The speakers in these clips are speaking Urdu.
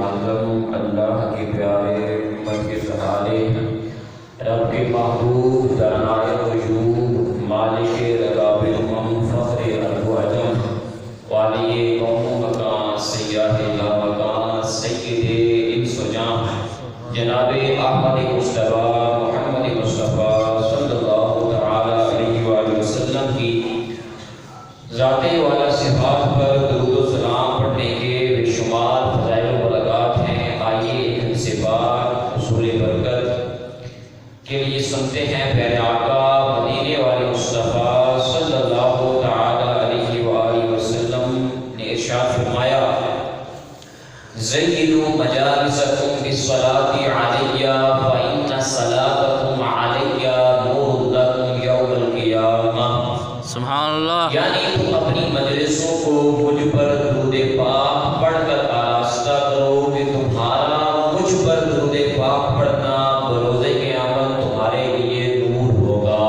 معظم اللہ کے پیارے امت کے سہارے رب کے محبوب دانائے وجود مالک رباب الامم فخر ارض و عجم والی قوم و مکان سیاہ لا مکان سید انس و جان جناب احمد مصطفیٰ محمد مصطفیٰ صلی اللہ تعالی علیہ وآلہ وسلم کی ذات والا صفات پر درود و سلام پڑھنے کے بے شمار فضائل و برکات ہیں۔ آئیے ایک حدیث پاک حصول برکت کے لیے سنتے ہیں پیارے آقا مدینے والے مصطفیٰ صلی اللہ تعالی علیہ وآلہ وسلم نے ارشاد فرمایا زیدوا مجالسکم بالصلاة علی فإن صلاتکم علی نور لکم یوم القیامہ۔ سبحان اللہ۔ یعنی تم اپنی مجلسوں کو مجھ پر درود پاک پڑھ کر آراستہ کرو کہ تمہارا مجھ پر درود پاک پڑھنا بروز قیامت تمہارے لیے نور ہوگا۔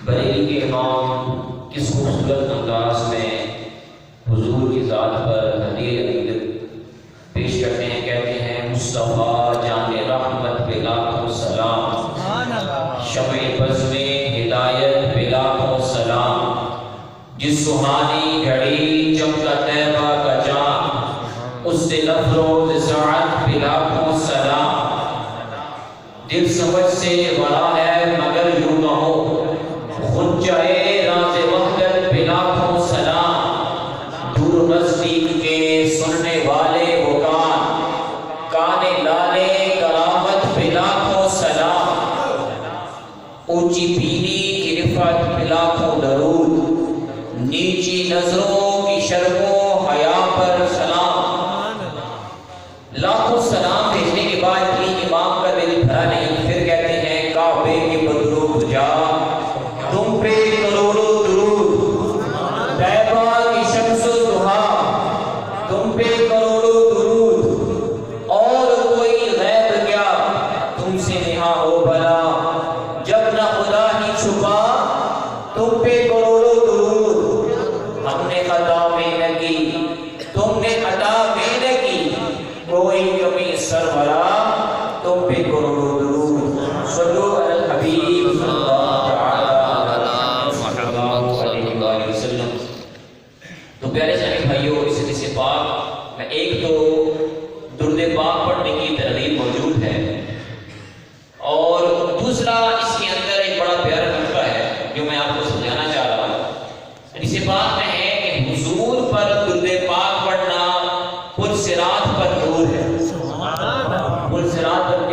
بریلی کے امام کس خوبصورت انداز میں حضور کی ذات پر ہدیہ عقیدت پیش کرتے ہیں، کہتے ہیں مصطفیٰ جان رحمت پہ لاکھوں سلام، شمع بزم ہدایت پہ لاکھوں سلام، جس سہانی گھڑی چمکا طیبہ کا جام، اس دل افروز ساعت پہ لاکھوں سلام۔ دل سمجھ سے ورا ہے مگر یوں کہو خود چاہے راز وحدت پہ لاکھوں سلام۔ دور نزدیک کے سننے والے وہ کان لالے کرامت پہ لاکھوں سلام۔ اونچی بینی کی رفعت پہ لاکھوں درود، نیچی نظروں کی شرم و حیا پر سلام۔ لاکھوں سلام بھیجنے کے بعد بھی امام کا دل بھرا نہیں، پھر کہتے ہیں کعبے کے بدرو بجا تم پہ کروڑوں درود، طیبہ کی شمس و ضحیٰ تم پہ کروڑوں درود، اور کوئی غیب کیا تم سے نہاں ہو بھلا، جب نہ خدا ہی چھپا تم پہ کروڑوں درود۔ ہم نے خطا میں نہ کی تم نے عطا میں نہ کی، کوئی کمی سرورا تم پہ کروڑوں درود۔ صلو علی الحبیب صلی اللہ علیہ وآلہ وسلم۔ تو پیارے سامعین بھائیو، اس حدیث پاک میں ایک تو درود پاک پڑھنے کی ترغیب موجود ہے، اور دوسرا اس کے اندر ایک بڑا پیارا نقطہ ہے جو میں آپ کو سمجھانا چاہ رہا ہوں۔ حدیث پاک میں ہے کہ حضور پر درود پاک پڑھنا پل صراط پر نور ہے، پل صراط پر